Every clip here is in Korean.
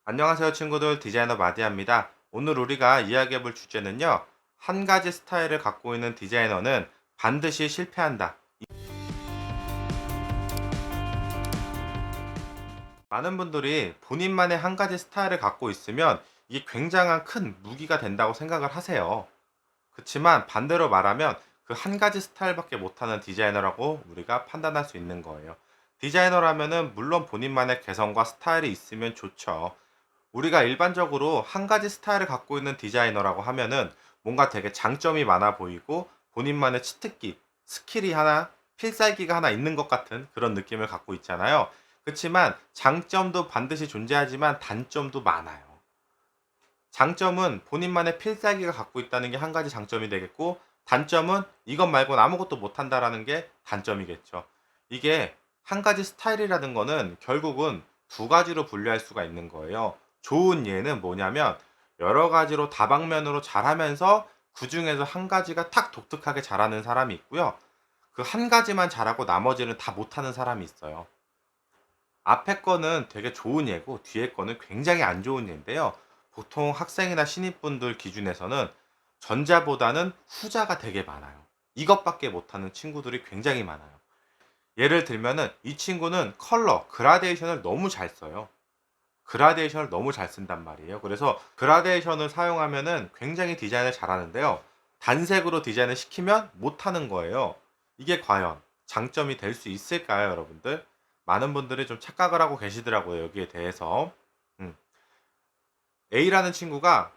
안녕하세요 친구들, 디자이너 마디아입니다. 오늘 우리가 이야기해볼 주제는요, 한 가지 스타일을 갖고 있는 디자이너는 반드시 실패한다. 많은 분들이 본인만의 한 가지 스타일을 갖고 있으면 이게 굉장한 큰 무기가 된다고 생각을 하세요. 그렇지만 반대로 말하면 그 한 가지 스타일밖에 못하는 디자이너라고 우리가 판단할 수 있는 거예요. 디자이너라면은 물론 본인만의 개성과 스타일이 있으면 좋죠. 우리가 일반적으로 한 가지 스타일을 갖고 있는 디자이너라고 하면은 뭔가 되게 장점이 많아 보이고 본인만의 치트키, 스킬이 하나, 필살기가 하나 있는 것 같은 그런 느낌을 갖고 있잖아요. 그렇지만 장점도 반드시 존재하지만 단점도 많아요. 장점은 본인만의 필살기가 갖고 있다는 게 한 가지 장점이 되겠고, 단점은 이것 말고는 아무것도 못한다라는 게 단점이겠죠. 이게 한 가지 스타일이라는 거는 결국은 두 가지로 분류할 수가 있는 거예요. 좋은 예는 뭐냐면 여러 가지로 다방면으로 잘하면서 그 중에서 한 가지가 탁 독특하게 잘하는 사람이 있고요. 그 한 가지만 잘하고 나머지는 다 못하는 사람이 있어요. 앞에 거는 되게 좋은 예고 뒤에 거는 굉장히 안 좋은 예인데요. 보통 학생이나 신입분들 기준에서는 전자보다는 후자가 되게 많아요. 이것밖에 못하는 친구들이 굉장히 많아요. 예를 들면은 이 친구는 컬러, 그라데이션을 너무 잘 써요. 그라데이션을 너무 잘 쓴단 말이에요. 그래서 그라데이션을 사용하면은 굉장히 디자인을 잘하는데요. 단색으로 디자인을 시키면 못하는 거예요. 이게 과연 장점이 될 수 있을까요, 여러분들? 많은 분들이 좀 착각을 하고 계시더라고요, 여기에 대해서. 음. A라는 친구가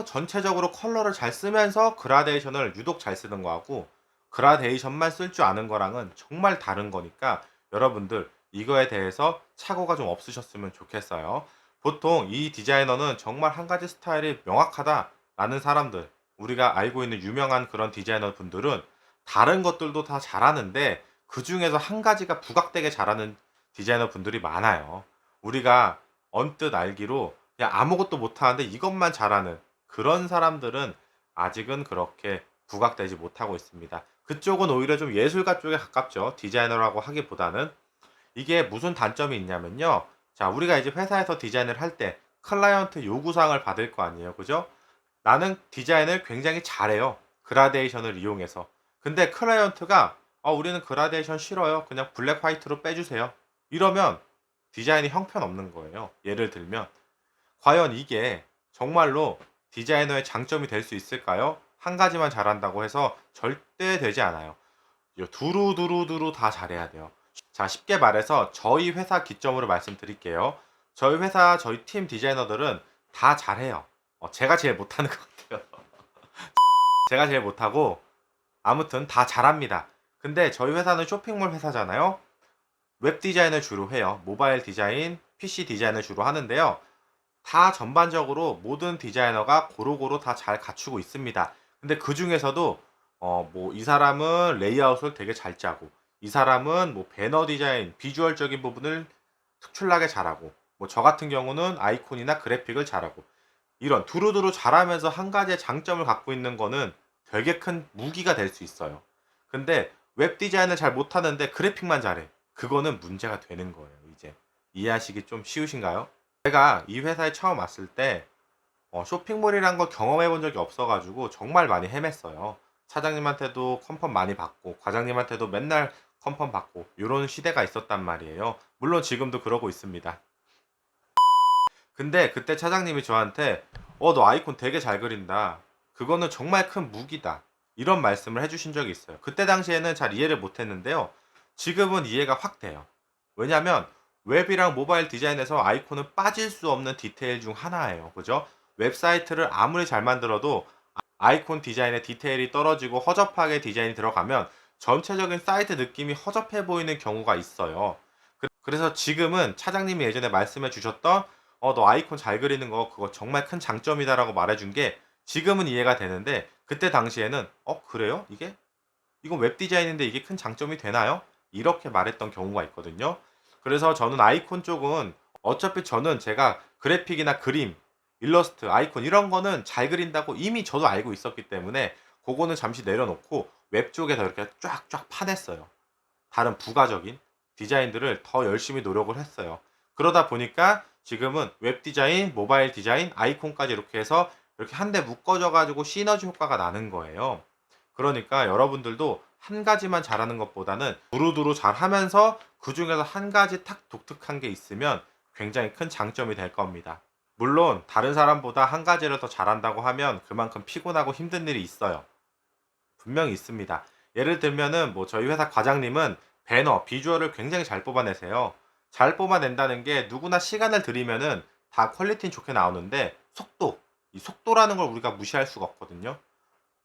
전체적으로 컬러를 잘 쓰면서 그라데이션을 유독 잘 쓰는 거하고 그라데이션만 쓸 줄 아는 거랑은 정말 다른 거니까 여러분들 이거에 대해서 착오가 좀 없으셨으면 좋겠어요. 보통 이 디자이너는 정말 한 가지 스타일이 명확하다라는 사람들, 우리가 알고 있는 유명한 그런 디자이너 분들은 다른 것들도 다 잘하는데 그 중에서 한 가지가 부각되게 잘하는 디자이너 분들이 많아요. 우리가 언뜻 알기로 그냥 아무것도 못하는데 이것만 잘하는 그런 사람들은 아직은 그렇게 부각되지 못하고 있습니다. 그쪽은 오히려 좀 예술가 쪽에 가깝죠. 디자이너라고 하기보다는. 이게 무슨 단점이 있냐면요. 자, 우리가 이제 회사에서 디자인을 할 때 클라이언트 요구사항을 받을 거 아니에요. 그죠? 나는 디자인을 굉장히 잘해요. 그라데이션을 이용해서. 근데 클라이언트가 우리는 그라데이션 싫어요. 그냥 블랙 화이트로 빼주세요. 이러면 디자인이 형편없는 거예요. 예를 들면 과연 이게 정말로 디자이너의 장점이 될 수 있을까요? 한 가지만 잘한다고 해서 절대 되지 않아요. 두루두루두루 다 잘해야 돼요. 자, 쉽게 말해서 저희 회사 기점으로 말씀드릴게요. 저희 회사, 저희 팀 디자이너들은 다 잘해요. 제가 제일 못하는 것 같아요. 제가 제일 못하고, 아무튼 다 잘합니다. 근데 저희 회사는 쇼핑몰 회사잖아요. 웹 디자인을 주로 해요. 모바일 디자인, PC 디자인을 주로 하는데요. 다 전반적으로 모든 디자이너가 고루고루 다 잘 갖추고 있습니다. 근데 그 중에서도 뭐 이 사람은 레이아웃을 되게 잘 짜고 이 사람은 뭐 배너 디자인, 비주얼적인 부분을 특출나게 잘하고 뭐 저 같은 경우는 아이콘이나 그래픽을 잘하고 이런 두루두루 잘하면서 한 가지의 장점을 갖고 있는 거는 되게 큰 무기가 될 수 있어요. 근데 웹 디자인을 잘 못하는데 그래픽만 잘해. 그거는 문제가 되는 거예요, 이제. 이해하시기 좀 쉬우신가요? 제가 이 회사에 처음 왔을 때 쇼핑몰이란 걸 경험해 본 적이 없어 가지고 정말 많이 헤맸어요. 사장님한테도 컨펌 많이 받고 과장님한테도 맨날 컨펌 받고 요런 시대가 있었단 말이에요. 물론 지금도 그러고 있습니다. 근데 그때 차장님이 저한테 너 아이콘 되게 잘 그린다. 그거는 정말 큰 무기다." 이런 말씀을 해 주신 적이 있어요. 그때 당시에는 잘 이해를 못 했는데요. 지금은 이해가 확 돼요. 왜냐면 웹이랑 모바일 디자인에서 아이콘은 빠질 수 없는 디테일 중 하나예요. 그죠? 웹사이트를 아무리 잘 만들어도 아이콘 디자인에 디테일이 떨어지고 허접하게 디자인이 들어가면 전체적인 사이트 느낌이 허접해 보이는 경우가 있어요. 그래서 지금은 차장님이 예전에 말씀해 주셨던 너 아이콘 잘 그리는 거 그거 정말 큰 장점이다라고 말해 준 게 지금은 이해가 되는데 그때 당시에는 그래요? 이건 웹 디자인인데 이게 큰 장점이 되나요? 이렇게 말했던 경우가 있거든요. 그래서 저는 아이콘 쪽은 어차피 저는 제가 그래픽이나 그림, 일러스트, 아이콘 이런 거는 잘 그린다고 이미 저도 알고 있었기 때문에 그거는 잠시 내려놓고 웹 쪽에서 이렇게 쫙쫙 파냈어요. 다른 부가적인 디자인들을 더 열심히 노력을 했어요. 그러다 보니까 지금은 웹 디자인, 모바일 디자인, 아이콘까지 이렇게 해서 이렇게 한데 묶어져 가지고 시너지 효과가 나는 거예요. 그러니까 여러분들도 한 가지만 잘하는 것보다는 두루두루 잘하면서 그중에서 한 가지 탁 독특한 게 있으면 굉장히 큰 장점이 될 겁니다. 물론 다른 사람보다 한 가지를 더 잘한다고 하면 그만큼 피곤하고 힘든 일이 있어요. 분명히 있습니다. 예를 들면은 뭐 저희 회사 과장님은 배너, 비주얼을 굉장히 잘 뽑아내세요. 잘 뽑아낸다는 게 누구나 시간을 들이면은 다 퀄리티는 좋게 나오는데 이 속도라는 걸 우리가 무시할 수가 없거든요.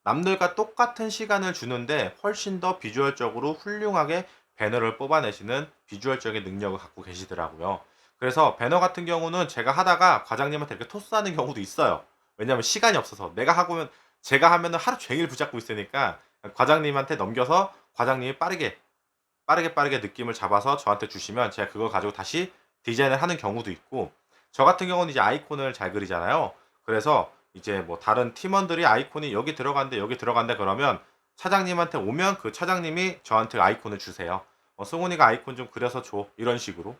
남들과 똑같은 시간을 주는데 훨씬 더 비주얼적으로 훌륭하게 배너를 뽑아내시는 비주얼적인 능력을 갖고 계시더라고요. 그래서 배너 같은 경우는 제가 하다가 과장님한테 이렇게 토스하는 경우도 있어요. 왜냐하면 시간이 없어서 제가 하면은 하루 종일 붙잡고 있으니까 과장님한테 넘겨서 과장님이 빠르게 느낌을 잡아서 저한테 주시면 제가 그걸 가지고 다시 디자인을 하는 경우도 있고, 저 같은 경우는 이제 아이콘을 잘 그리잖아요. 그래서 이제 뭐 다른 팀원들이 아이콘이 여기 들어간대 그러면 차장님한테 오면 그 차장님이 저한테 아이콘을 주세요. 승훈이가 아이콘 좀 그려서 줘. 이런 식으로.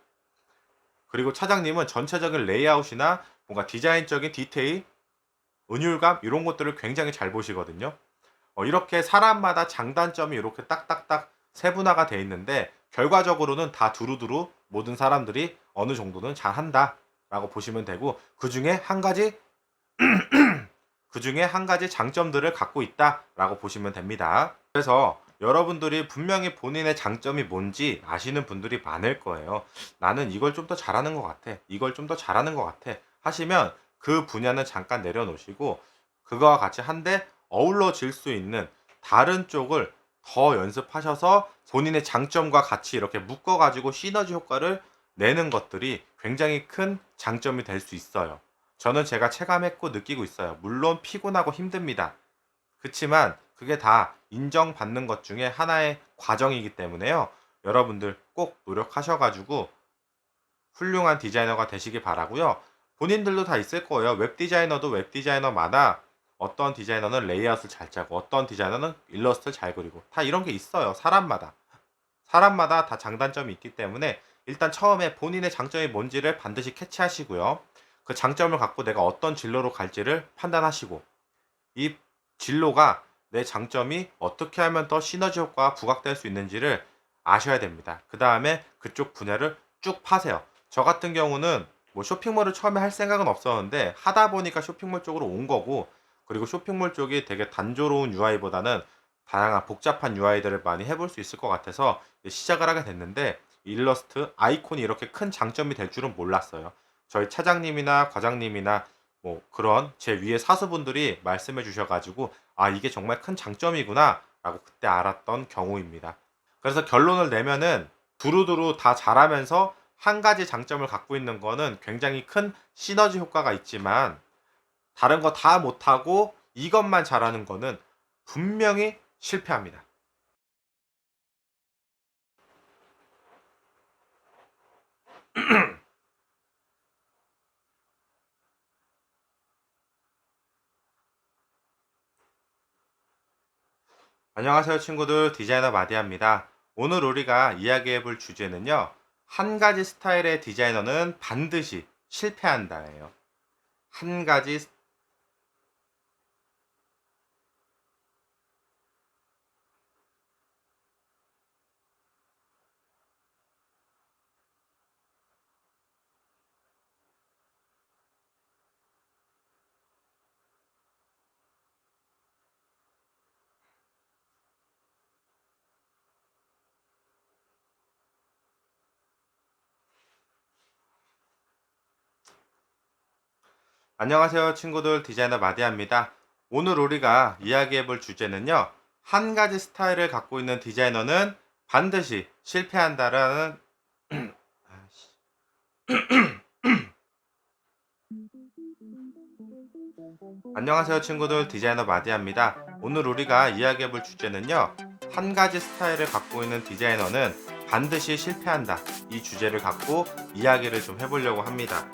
그리고 차장님은 전체적인 레이아웃이나 뭔가 디자인적인 디테일, 은율감 이런 것들을 굉장히 잘 보시거든요. 이렇게 사람마다 장단점이 이렇게 딱딱딱 세분화가 돼 있는데 결과적으로는 다 두루두루 모든 사람들이 어느 정도는 잘한다라고 보시면 되고, 그중에 한 가지 장점들을 갖고 있다라고 보시면 됩니다. 그래서 여러분들이 분명히 본인의 장점이 뭔지 아시는 분들이 많을 거예요. 나는 이걸 좀 더 잘하는 것 같아. 이걸 좀 더 잘하는 것 같아. 하시면 그 분야는 잠깐 내려놓으시고 그거와 같이 한데 어우러질 수 있는 다른 쪽을 더 연습하셔서 본인의 장점과 같이 이렇게 묶어가지고 시너지 효과를 내는 것들이 굉장히 큰 장점이 될 수 있어요. 저는 제가 체감했고 느끼고 있어요. 물론 피곤하고 힘듭니다. 그치만 그게 다 인정받는 것 중에 하나의 과정이기 때문에요. 여러분들 꼭 노력하셔가지고 훌륭한 디자이너가 되시길 바라고요. 본인들도 다 있을 거예요. 웹 디자이너도 웹 디자이너마다 어떤 디자이너는 레이아웃을 잘 짜고 어떤 디자이너는 일러스트를 잘 그리고 다 이런 게 있어요. 사람마다 다 장단점이 있기 때문에 일단 처음에 본인의 장점이 뭔지를 반드시 캐치하시고요. 그 장점을 갖고 내가 어떤 진로로 갈지를 판단하시고 이 진로가 내 장점이 어떻게 하면 더 시너지 효과가 부각될 수 있는지를 아셔야 됩니다. 그 다음에 그쪽 분야를 쭉 파세요. 저 같은 경우는 뭐 쇼핑몰을 처음에 할 생각은 없었는데 하다 보니까 쇼핑몰 쪽으로 온 거고, 그리고 쇼핑몰 쪽이 되게 단조로운 UI보다는 다양한 복잡한 UI들을 많이 해볼 수 있을 것 같아서 시작을 하게 됐는데, 일러스트, 아이콘이 이렇게 큰 장점이 될 줄은 몰랐어요. 저희 차장님이나 과장님이나 뭐 그런 제 위에 사수분들이 말씀해 주셔가지고 아 이게 정말 큰 장점이구나 라고 그때 알았던 경우입니다. 그래서 결론을 내면은 두루두루 다 잘하면서 한 가지 장점을 갖고 있는 거는 굉장히 큰 시너지 효과가 있지만, 다른 거 다 못하고 이것만 잘하는 거는 분명히 실패합니다. 안녕하세요 친구들, 디자이너 마디아입니다. 오늘 우리가 이야기해 볼 주제는요, 한 가지 스타일의 디자이너는 반드시 실패한다예요. 한 가지 안녕하세요 친구들, 디자이너 마디아입니다. 오늘 우리가 이야기해 볼 주제는요, 한 가지 스타일을 갖고 있는 디자이너는 반드시 실패한다라는 안녕하세요 친구들, 디자이너 마디아입니다. 오늘 우리가 이야기해 볼 주제는요, 한 가지 스타일을 갖고 있는 디자이너는 반드시 실패한다, 이 주제를 갖고 이야기를 좀 해보려고 합니다.